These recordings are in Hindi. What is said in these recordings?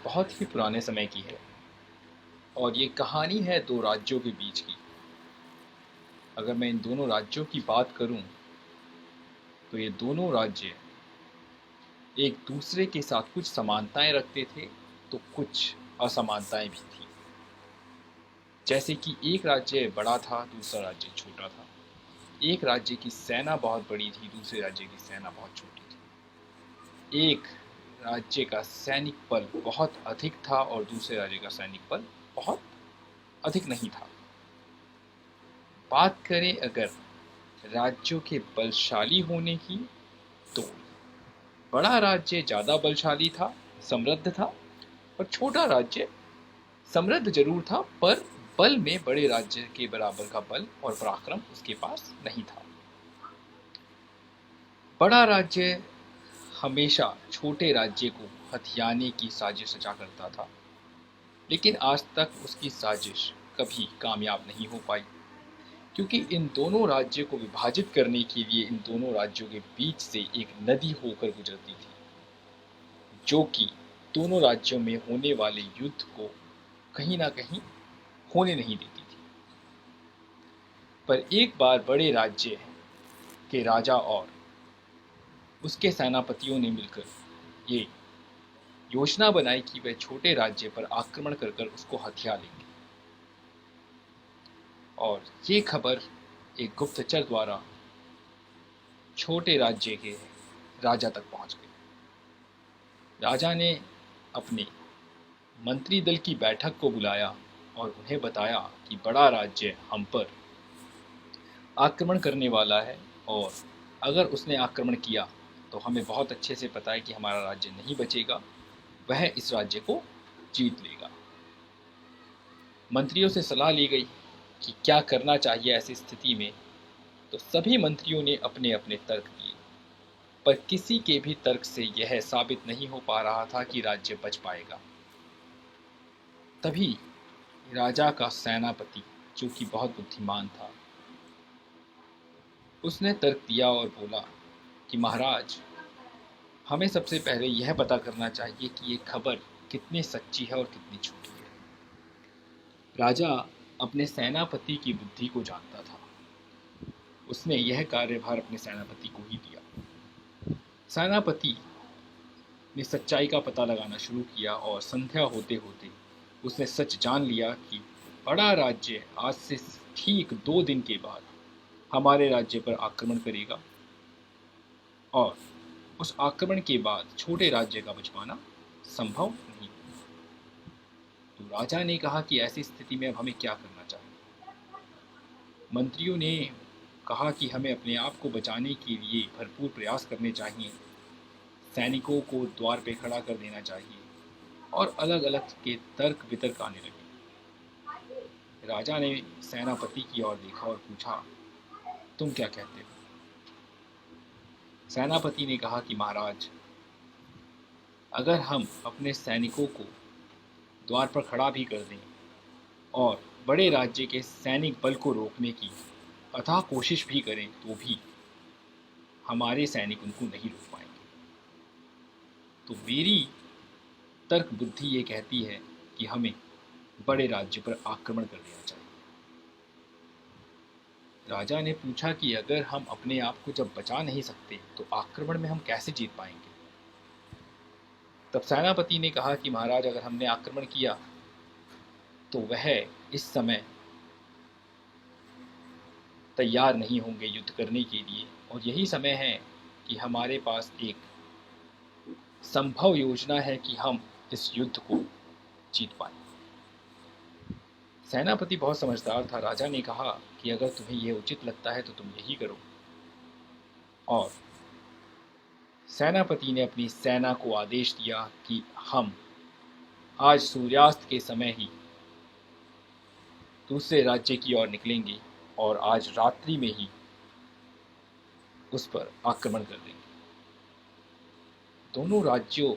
बहुत ही पुराने समय की है और ये कहानी है दो राज्यों के बीच की। अगर मैं इन दोनों राज्यों की बात करूं तो ये दोनों राज्य एक दूसरे के साथ कुछ समानताएं रखते थे तो कुछ असमानताएं भी थी। जैसे कि एक राज्य बड़ा था, दूसरा राज्य छोटा था। एक राज्य की सेना बहुत बड़ी थी, दूसरे राज्य की सेना बहुत छोटी थी। एक राज्य का सैनिक बल बहुत अधिक था और दूसरे राज्य का सैनिक बल बहुत अधिक नहीं था। बात करें अगर राज्यों के बलशाली होने की, तो बड़ा राज्य ज्यादा बलशाली था, समृद्ध था, और छोटा राज्य समृद्ध जरूर था पर बल में बड़े राज्य के बराबर का बल और पराक्रम उसके पास नहीं था। बड़ा राज्य हमेशा छोटे राज्य को हथियाने की साजिश रचा करता था, लेकिन आज तक उसकी साजिश कभी कामयाब नहीं हो पाई, क्योंकि इन दोनों राज्यों को विभाजित करने के लिए इन दोनों राज्यों के बीच से एक नदी होकर गुजरती थी, जो कि दोनों राज्यों में होने वाले युद्ध को कहीं ना कहीं होने नहीं देती थी। पर एक बार बड़े राज्य के राजा और उसके सेनापतियों ने मिलकर ये योजना बनाई कि वह छोटे राज्य पर आक्रमण कर कर उसको हथिया लेंगे। और ये खबर एक गुप्तचर द्वारा छोटे राज्य के राजा तक पहुंच गई। राजा ने अपने मंत्री दल की बैठक को बुलाया और उन्हें बताया कि बड़ा राज्य हम पर आक्रमण करने वाला है, और अगर उसने आक्रमण किया तो हमें बहुत अच्छे से पता है कि हमारा राज्य नहीं बचेगा, वह इस राज्य को जीत लेगा। मंत्रियों से सलाह ली गई कि क्या करना चाहिए ऐसी स्थिति में। तो सभी मंत्रियों ने अपने अपने तर्क दिए, पर किसी के भी तर्क से यह साबित नहीं हो पा रहा था कि राज्य बच पाएगा। तभी राजा का सेनापति, जो कि बहुत बुद्धिमान था, उसने तर्क दिया और बोला कि महाराज, हमें सबसे पहले यह पता करना चाहिए कि ये खबर कितनी सच्ची है और कितनी झूठी है। राजा अपने सेनापति की बुद्धि को जानता था। उसने यह कार्यभार अपने सेनापति को ही दिया। सेनापति ने सच्चाई का पता लगाना शुरू किया और संध्या होते होते उसने सच जान लिया कि बड़ा राज्य आज से ठीक 2 दिन के बाद हमारे राज्य पर आक्रमण करेगा, और उस आक्रमण के बाद छोटे राज्य का बच पाना संभव नहीं। तो राजा ने कहा कि ऐसी स्थिति में अब हमें क्या करना चाहिए। मंत्रियों ने कहा कि हमें अपने आप को बचाने के लिए भरपूर प्रयास करने चाहिए, सैनिकों को द्वार पे खड़ा कर देना चाहिए, और अलग अलग के तर्क वितर्क आने लगे। राजा ने सेनापति की ओर देखा और पूछा, तुम क्या कहते हो? सेनापति ने कहा कि महाराज, अगर हम अपने सैनिकों को द्वार पर खड़ा भी कर दें और बड़े राज्य के सैनिक बल को रोकने की अथाह कोशिश भी करें, तो भी हमारे सैनिक उनको नहीं रोक पाएंगे। तो मेरी तर्क बुद्धि ये कहती है कि हमें बड़े राज्य पर आक्रमण कर देना चाहिए। राजा ने पूछा कि अगर हम अपने आप को जब बचा नहीं सकते तो आक्रमण में हम कैसे जीत पाएंगे। तब सेनापति ने कहा कि महाराज, अगर हमने आक्रमण किया तो वह इस समय तैयार नहीं होंगे युद्ध करने के लिए, और यही समय है कि हमारे पास एक संभव योजना है कि हम इस युद्ध को जीत पाए। सेनापति बहुत समझदार था। राजा ने कहा कि अगर तुम्हें यह उचित लगता है तो तुम यही करो। और सेनापति ने अपनी सेना को आदेश दिया कि हम आज सूर्यास्त के समय ही दूसरे राज्य की ओर निकलेंगे और आज रात्रि में ही उस पर आक्रमण कर देंगे। दोनों राज्यों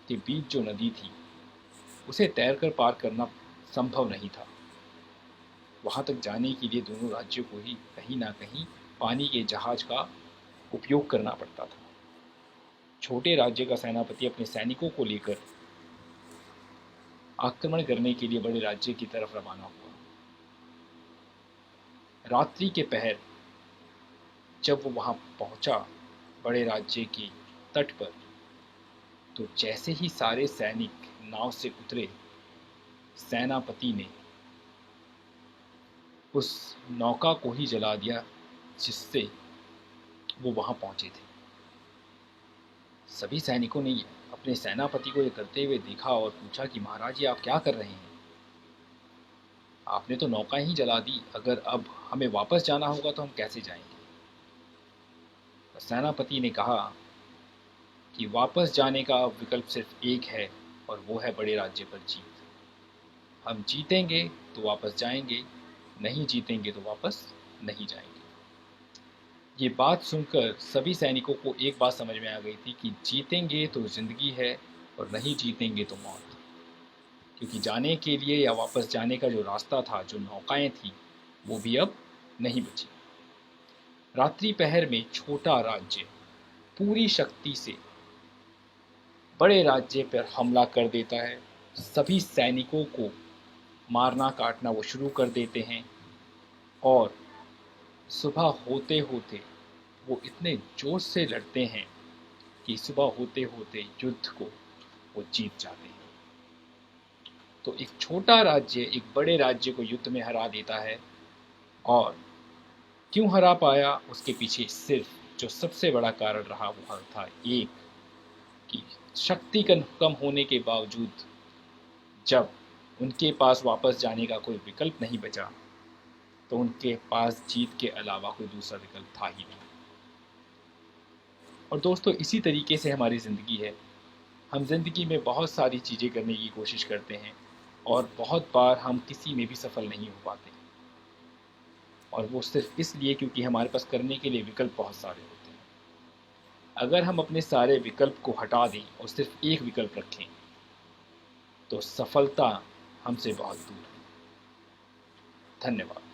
के बीच जो नदी थी उसे तैरकर पार करना संभव नहीं था। वहां तक जाने के लिए दोनों राज्यों को ही कहीं ना कहीं पानी के जहाज का उपयोग करना पड़ता था। छोटे राज्य का सेनापति अपने सैनिकों को लेकर आक्रमण करने के लिए बड़े राज्य की तरफ रवाना हुआ। रात्रि के पहर जब वो वहां पहुंचा बड़े राज्य के तट पर, तो जैसे ही सारे सैनिक नाव से उतरे, सेनापति ने उस नौका को ही जला दिया जिससे वो वहां पहुंचे थे। सभी सैनिकों ने अपने सेनापति को ये करते हुए देखा और पूछा कि महाराज जी, आप क्या कर रहे हैं? आपने तो नौका ही जला दी, अगर अब हमें वापस जाना होगा तो हम कैसे जाएंगे? तो सेनापति ने कहा कि वापस जाने का विकल्प सिर्फ एक है, और वो है बड़े राज्य पर जीत। हम जीतेंगे तो वापस जाएंगे, नहीं जीतेंगे तो वापस नहीं जाएंगे। ये बात सुनकर सभी सैनिकों को एक बात समझ में आ गई थी कि जीतेंगे तो जिंदगी है और नहीं जीतेंगे तो मौत। क्योंकि जाने के लिए या वापस जाने का जो रास्ता था, जो नौकाएं थी, वो भी अब नहीं बची। रात्रि पहर में छोटा राज्य पूरी शक्ति से बड़े राज्य पर हमला कर देता है। सभी सैनिकों को मारना काटना वो शुरू कर देते हैं, और सुबह होते होते वो इतने जोश से लड़ते हैं कि सुबह होते होते युद्ध को वो जीत जाते हैं। तो एक छोटा राज्य एक बड़े राज्य को युद्ध में हरा देता है, और क्यों हरा पाया उसके पीछे सिर्फ जो सबसे बड़ा कारण रहा वो था एक, कि शक्ति कम होने के बावजूद जब उनके पास वापस जाने का कोई विकल्प नहीं बचा, तो उनके पास जीत के अलावा कोई दूसरा विकल्प था ही नहीं। और दोस्तों, इसी तरीके से हमारी ज़िंदगी है। हम जिंदगी में बहुत सारी चीज़ें करने की कोशिश करते हैं, और बहुत बार हम किसी में भी सफल नहीं हो पाते, और वो सिर्फ इसलिए क्योंकि हमारे पास करने के लिए विकल्प बहुत सारे होते हैं। अगर हम अपने सारे विकल्प को हटा दें और सिर्फ एक विकल्प रखें, तो सफलता हमसे बहुत दूर है। धन्यवाद।